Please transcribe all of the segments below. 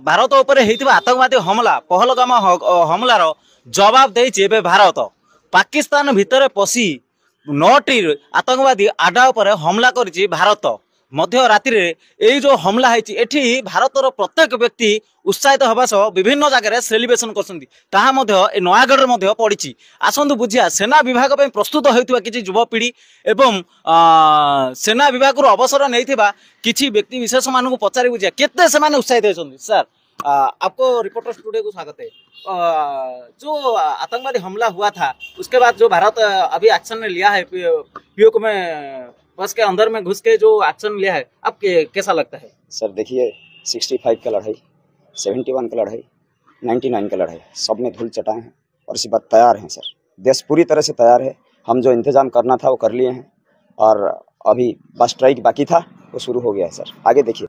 भारत उपर आतंकवादी हमला पहलगाम हमलार जवाब देबे भारत पाकिस्तान भितर पशि 9टी आतंकवादी आडा उपर हमला करिछि भारत मध्य राति यही जो हमला है भारतर प्रत्येक व्यक्ति उत्साहित हवा सह विभिन्न जगह सेलिब्रेशन कर नयागढ़ पड़ी आसतु बुझिया सेना विभाग में प्रस्तुत होता किसी युवपीढ़ी एवं सेना विभाग अवसर नहीं किसी व्यक्ति विशेष मान पचारि बुझिया केते से उत्साहित होती सर। आपको रिपोर्टर स्टूडियो को स्वागत है। जो आतंकवादी हमला हुआ था उसके बाद जो भारत अभी एक्शन लिया है पीओके में बस के अंदर में घुस के जो एक्शन लिया है अब कैसा लगता है? सर देखिए 65 का लड़ाई, 71 का लड़ाई, 99 का लड़ाई, सब में धूल चटाए हैं और इसी बात तैयार हैं सर। देश पूरी तरह से तैयार है। हम जो इंतजाम करना था वो कर लिए हैं और अभी बस स्ट्राइक बाकी था वो शुरू हो गया है सर। आगे देखिए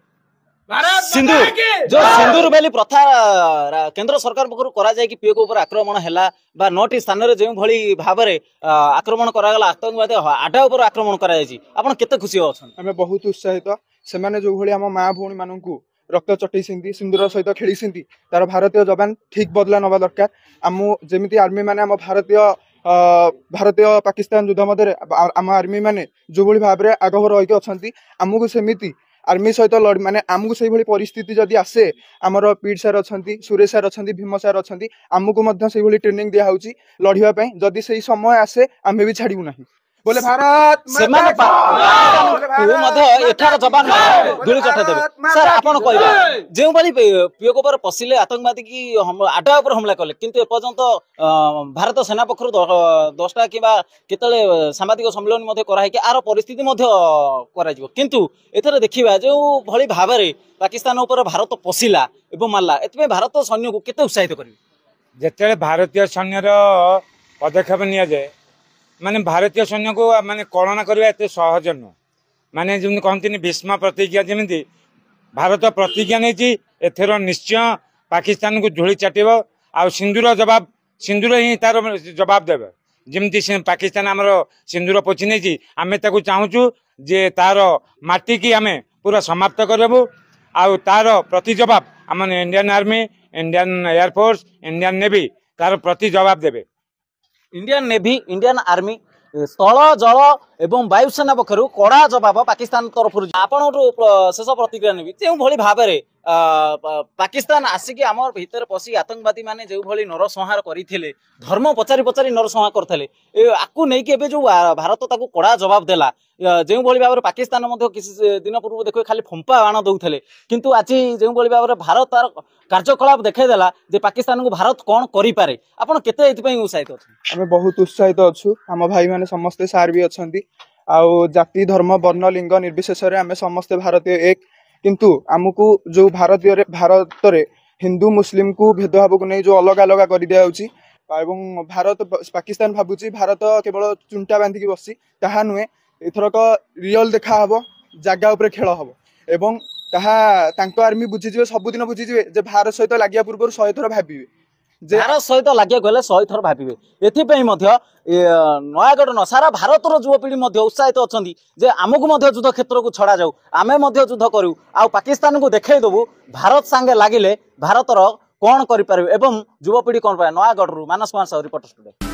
सिंदूर जो सिंदूर बेली प्रथा केंद्र सरकार पक्षर करा जाय कि पीओके ऊपर आक्रमण हैला बा 9टी स्थान रे जो भली भाव रे आक्रमण करा गला आतंकवादी आडा ऊपर आक्रमण करा जायछि आपण केते खुशी होछन? हमें बहुत उत्साहित से माने जो भली हम मां भौणी माननकु रक्त चटैसिंती सिंदूर सहित खेलिसिंती तार भारतीय जवान ठीक बदला नवा दरकार। आम जेमिति आर्मी माने आम भारतीय पाकिस्तान युद्ध मध्य आम आर्मी माने जो भली भाव रे आगहो रहिके अछंती आमको सेमिति आर्मी सहित लड़ माने आमको से भली परिस्थिति जदि आसे आमर पीड सर अछंती, सुरेश सर अछंती, भीम सर अछंती आमको मध्य से भली ट्रेनिंग दिया होउची लड़िवा पई। जदि सेही समय आसे आमे भी छाड़िबु नाही बोले भारत सेमाने वो मध्य एठार जवान धूली चटा देबे। सर आपण कहबा जेउ भली पीओके ऊपर पसिले आतंकवादी की आडा ऊपर हमला कले किंतु एपर्यंत भारत सेना पक्षर 10टा किबा केतले सांबादिक सम्मेलन मध्य करा है कि आर परिस्थिति मध्य करा जिवो किंतु एथरे देखिबा जो भली भाबरे पाकिस्तान ऊपर भारत पसिला एवं मारला एतबे भारत सैन्य को केते उत्साहित करिवो? जेते भारतीय सैन्यर पदक्षेप निया जाए माने भारतीय सैन्य को माने कलना करवा एत सहज नुह। माने जमी कहती भीष्म प्रतिज्ञा जमी भारत प्रतिज्ञा नहीं एथर निश्चय पाकिस्तान को धूली चाटब आ सिंदूर जवाब सिंदूर ही तार जवाब देवे जमी पाकिस्तान आमर सिंदूर पोछि नहीं आम चाहूँ जे तार माटी की आम पूरा समाप्त करूँ आ तार प्रति जवाब आम Indian army, Indian air force, Indian navy तार प्रति जवाब देवे। इंडियन नेवी, इंडियन आर्मी, स्थल जल एवं वायुसेना पक्षर कड़ा जवाब पाकिस्तान तरफ आपण शेष प्रतिक्रिया नेबी जो भली भाव में पाकिस्तान आसिक आम भीतर पशि आतंकवादी माने जो भली नरसंहार करते धर्म पचारि पचारि नरसंहार करते आपको नहीं जो भारत ताकू कड़ा जवाब देला जो भली भाव में पाकिस्तान किसी दिन पूर्व देखो खाली फंपा बाण दौले किंतु आज जो भली भाव में भारत तार कार्यकलाप देखदेला जे पाकिस्तान को भारत कौन करें आपड़ केते उत्साहित अच्छे? आम बहुत उत्साहित अच्छु। आम भाई मैंने समस्ते सार भी अच्छा आउ जाति धर्म वर्ण लिंग निर्विशेष आम समस्ते भारतीय एक किंतु आमको जो भारत हिंदू मुस्लिम को भेदभाव को नहीं जो अलग अलग कर दिया भारत पाकिस्तान भावुची भारत केवल चुंटा बांधिकी बसी ताहा नुहे एथरक रियल देखा हम जगह उपर खेल हम एवं ताहा आर्मी बुझीजे सबुदिन बुझीजे जे भारत सहित लगे पूर्व 100 थर भावे भारत सहित लगे गले 100 थर भावे एथिपई नयागढ़ न सारा भारत युवपीढ़ी उत्साहित अच्छा जे आमको युद्ध क्षेत्र को छड़ा जाऊ आमे युद्ध करूँ आ पाकिस्तान को देखई देबू भारत सांगे लागिले भारतर कौन करें एवं युवपीढ़ी कौन पाए। नयागढ़ मानस कुमार साहू, रिपोर्टर स्टूडियो।